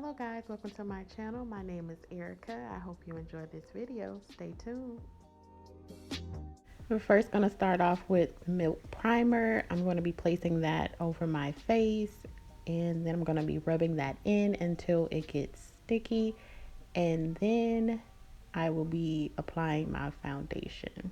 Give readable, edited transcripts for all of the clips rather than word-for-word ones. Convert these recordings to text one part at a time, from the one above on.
Hello guys, welcome to my channel. My name is Erica. I hope you enjoyed this video. Stay tuned. We're first going to start off with Milk Primer. I'm going to be placing that over my face, and then I'm going to be rubbing that in until it gets sticky, and then I will be applying my foundation.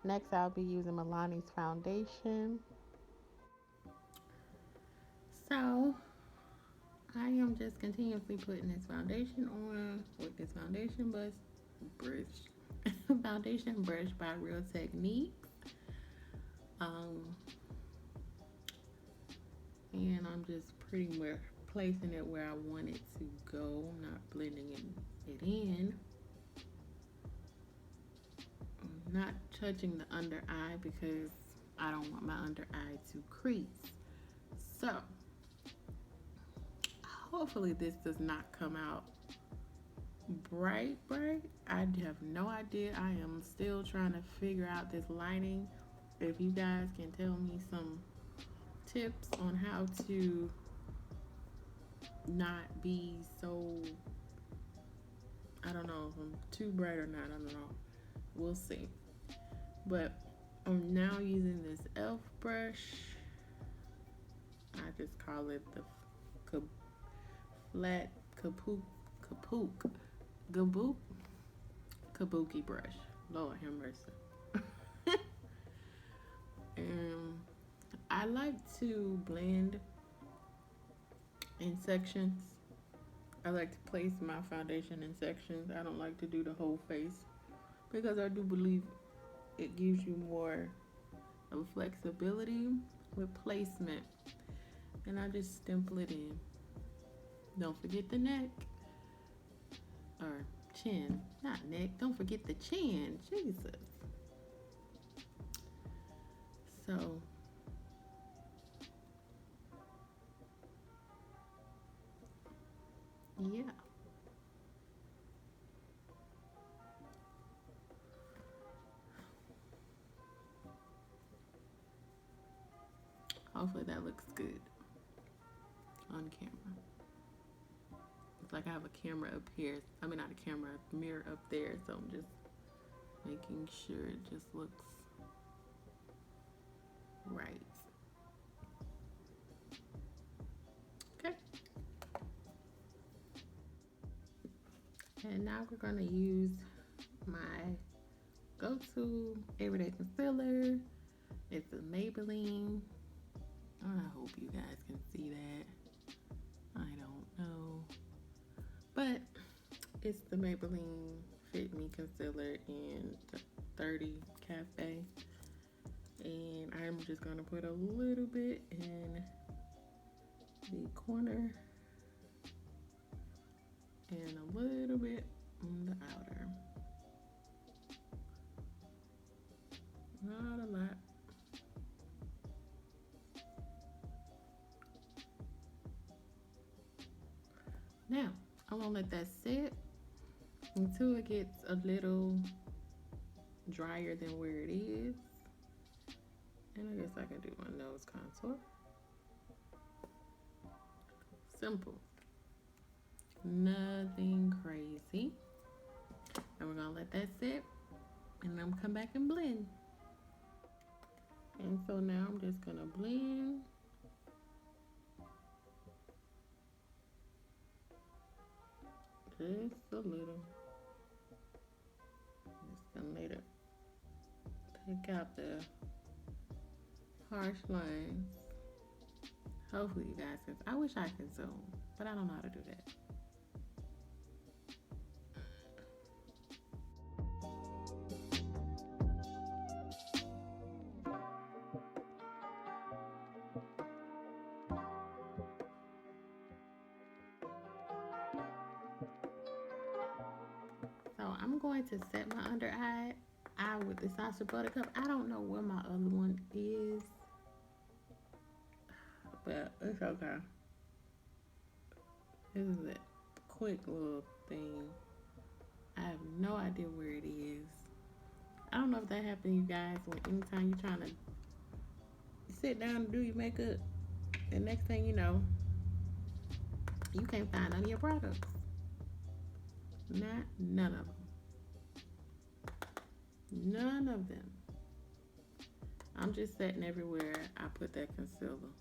Next, I'll be using Milani's foundation. So, I am just continuously putting this foundation on with this foundation brush, foundation brush by Real Techniques. And I'm just pretty much placing it where I want it to go. I'm not blending it in. I'm not touching the under eye because I don't want my under eye to crease. So, hopefully this does not come out bright. I have no idea. I am still trying to figure out this lighting. If you guys can tell me some tips on how to not be so, I don't know if I'm too bright or not, I don't know. We'll see. But I'm now using this e.l.f. brush. I just call it the flat kabuki brush. Lord have mercy. And I like to blend in sections. I like to place my foundation in sections. I don't like to do the whole face because I do believe it gives you more of flexibility with placement. And I just stipple it in. Don't forget the neck or chin, not neck. Don't forget the chin. Jesus. So yeah. Hopefully that looks good on camera. It's like I have a camera up here. I mean, not a camera, a mirror up there. So I'm just making sure it just looks right. Okay. And now we're going to use my go-to everyday concealer. It's a Maybelline. I hope you guys can see that. I don't know. But it's the Maybelline Fit Me Concealer in 30 Cafe. And I'm just going to put a little bit in the corner and a little bit on the outer. Not a lot. Now, I'm gonna let that sit until it gets a little drier than where it is. And I guess I can do my nose contour. Simple. Nothing crazy. And we're gonna let that sit and I'm gonna come back and blend. And so now I'm just gonna blend. Just a little. Just gonna let it take out the harsh lines. Hopefully you guys can. I wish I could zoom, but I don't know how to do that. So I'm going to set my under eye with the Sacha Buttercup. I don't know where my other one is, but it's okay. This is a quick little thing. I have no idea where it is. I don't know if that happens, you guys, when anytime you're trying to sit down and do your makeup, the next thing you know, you can't find none of your products. None of them. None of them. I'm just setting everywhere I put that concealer.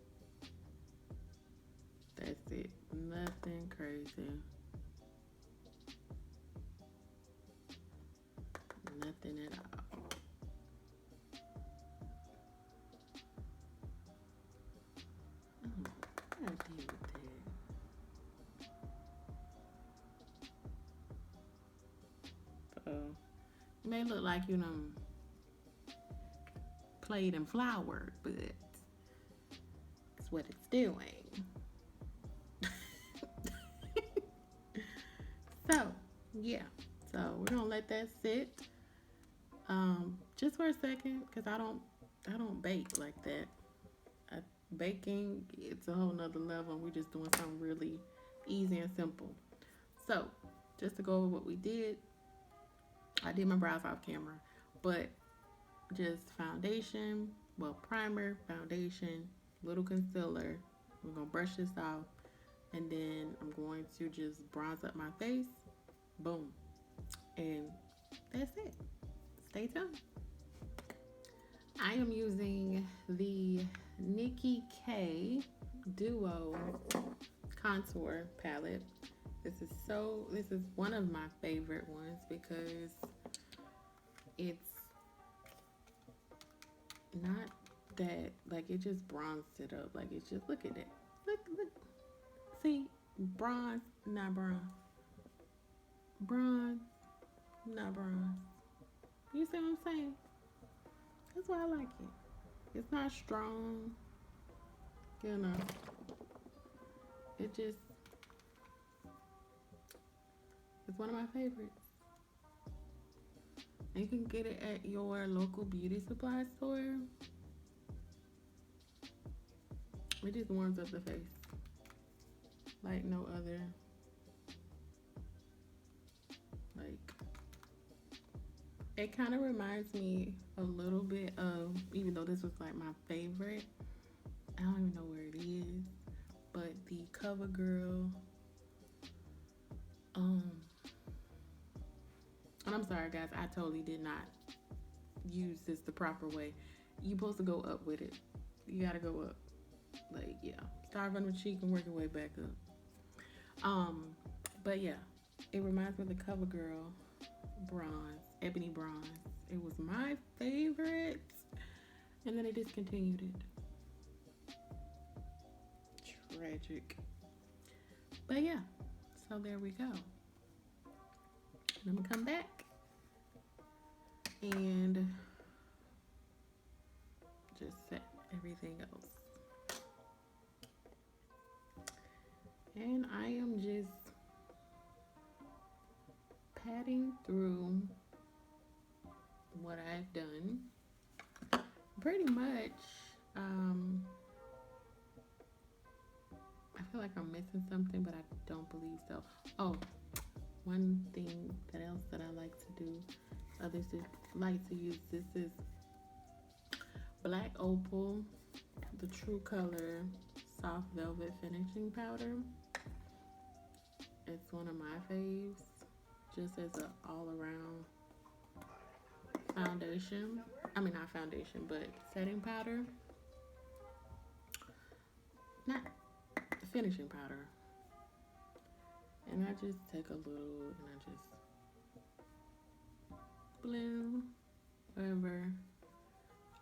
That's it. Nothing crazy. Nothing at all. I deal with that. It may look like you done played in flour, but it's what it's doing. So, yeah. So we're gonna let that sit. Just for a second, because I don't bake like that. Baking, it's a whole nother level. We're just doing something really easy and simple. So, just to go over what we did, I did my brows off camera, but just foundation, primer, foundation, little concealer. We're gonna brush this off, and then I'm going to just bronze up my face. Boom, and that's it. Stay tuned. I am using the Nikki K Duo Contour Palette. This is one of my favorite ones because it's not that, like, it just bronzed it up. Like, it's just, look at it. Look. See, bronze, not bronze. Bronze, not bronze. You see what I'm saying? That's why I like it. It's not strong, you know. It's one of my favorites. And you can get it at your local beauty supply store. It just warms up the face like no other. Like, it kind of reminds me a little bit of, even though this was like my favorite, I don't even know where it is, but the CoverGirl, and I'm sorry guys, I totally did not use this the proper way. You're supposed to go up with it. You gotta go up. Like, yeah. Start from the cheek and work your way back up. But yeah, it reminds me of the CoverGirl bronze, ebony bronze. It was my favorite, and then they discontinued it. Tragic. But yeah, so there we go. And I'm gonna come back and just set everything else. And I am just patting through what I've done. Pretty much, I feel like I'm missing something, but I don't believe so. Oh, one thing else that I like to do, others like to use, this is BlackOpal, the True Color Soft Velvet Finishing Powder. It's one of my faves, just as an all-around foundation. I mean, not foundation, but setting powder. Not finishing powder. And I just take a little and I just blend wherever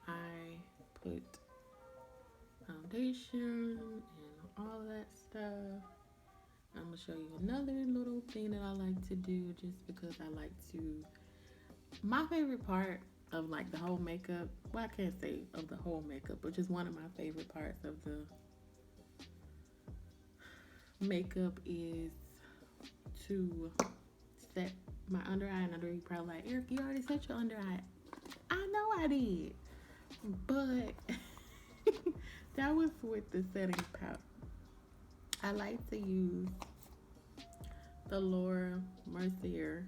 I put foundation and all that stuff. I'm gonna show you another little thing that I like to do, just because I like to, my favorite part of like the whole makeup, well, I can't say of the whole makeup, but just one of my favorite parts of the makeup is to set my under eye. And I know you're probably like, Eric, you already set your under eye. I know I did, but that was with the setting powder. I like to use the LauraMercier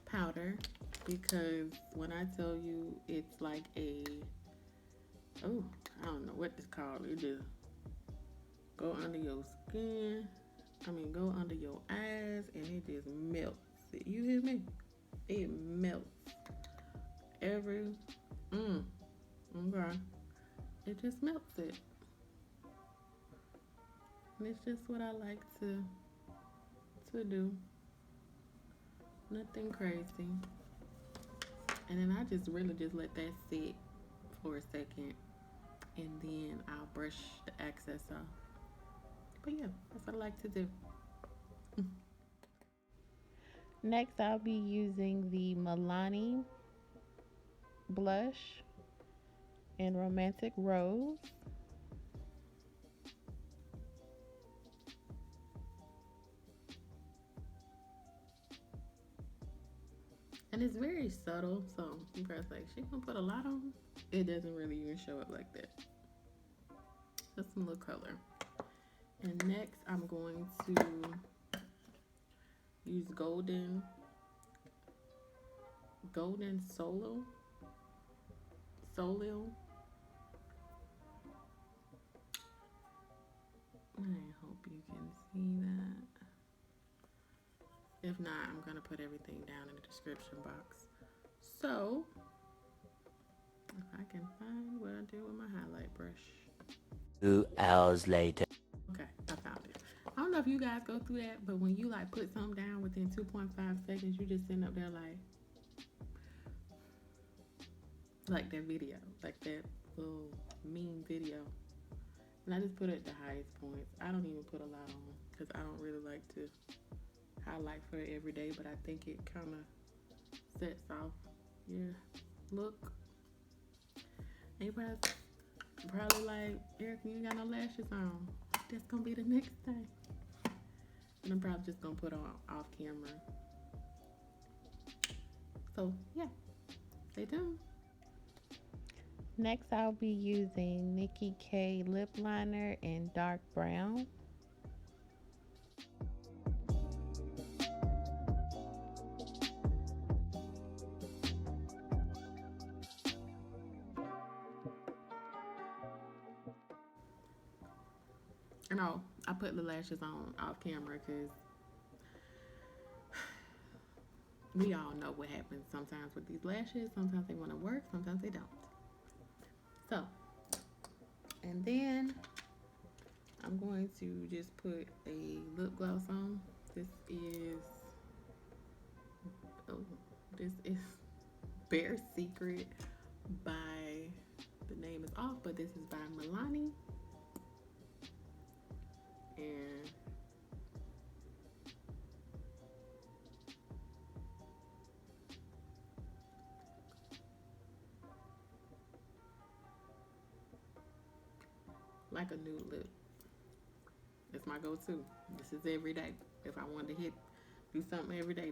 powder, because when I tell you it's like a, oh, I don't know what it's called. It just go under your skin. Go under your eyes, and it just melts it. You hear me? It melts every, okay. It just melts it. And it's just what I like to do. Nothing crazy. And then I just really just let that sit for a second, and then I'll brush the excess off. But yeah, that's what I like to do. Next, I'll be using the Milani blush in Romantic Rose. And it's very subtle, so you press like, she gonna put a lot on. It doesn't really even show up like that. Just some little color. And next, I'm going to use golden Soleil. I hope you can see that. If not, I'm gonna put everything down in the description box. So, if I can find what I do with my highlight brush. 2 hours later. Okay, I found it. I don't know if you guys go through that, but when you like put something down within 2.5 seconds, you just sitting up there like that video, like that little meme video. And I just put it at the highest points. I don't even put a lot on because I don't really like to highlight for it every day, but I think it kind of sets off your look. And you probably like, Erica, you ain't got no lashes on. That's gonna be the next thing. And I'm probably just gonna put on off camera. So yeah, stay tuned. Next, I'll be using Nikki K lip liner in dark brown. No, I put the lashes on off camera because we all know what happens sometimes with these lashes. Sometimes they want to work, sometimes they don't. So, and then I'm going to just put a lip gloss on. This is Bare Secret by, the name is off, but this is by Milani. And like a nude lip. It's my go-to. This is every day. If I want to do something every day,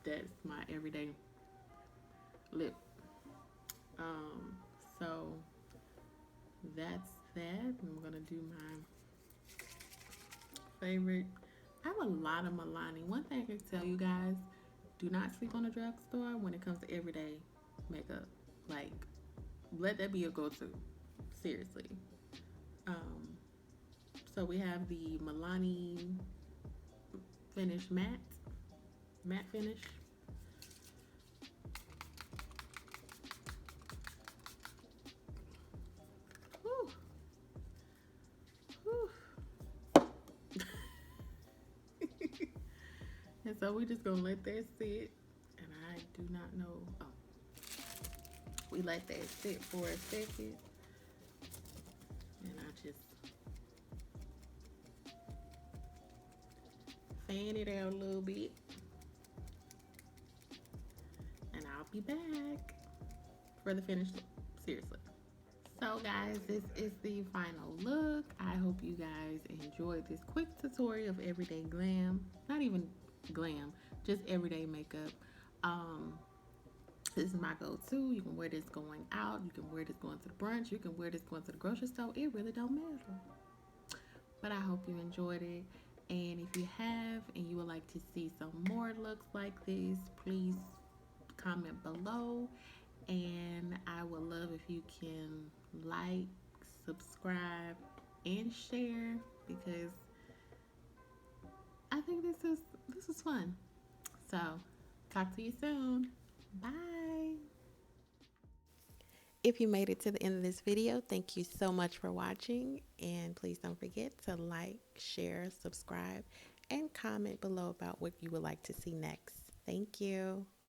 that's my everyday lip. So that's that. I'm gonna do my favorite. I have a lot of Milani. One thing I can tell you guys, do not sleep on a drugstore when it comes to everyday makeup. Like, let that be your go-to. Seriously. So we have the Milani Finish Matte Finish. Whew. Whew. And so we're just gonna let that sit. And I do not know. Oh, we let that sit for a second. And I just fan it out a little bit. And I'll be back for the finished look. Seriously. So guys, this is the final look. I hope you guys enjoyed this quick tutorial of everyday glam. Not even glam, just everyday makeup. This is my go-to. You can wear this going out. You can wear this going to the brunch. You can wear this going to the grocery store. It really don't matter. but I hope you enjoyed it. And if you have and you would like to see some more looks like this, please comment below. And I would love if you can like, subscribe, and share, because I think this is fun. So, talk to you soon. Bye. If you made it to the end of this video, thank you so much for watching. And please don't forget to like, share, subscribe, and comment below about what you would like to see next. Thank you.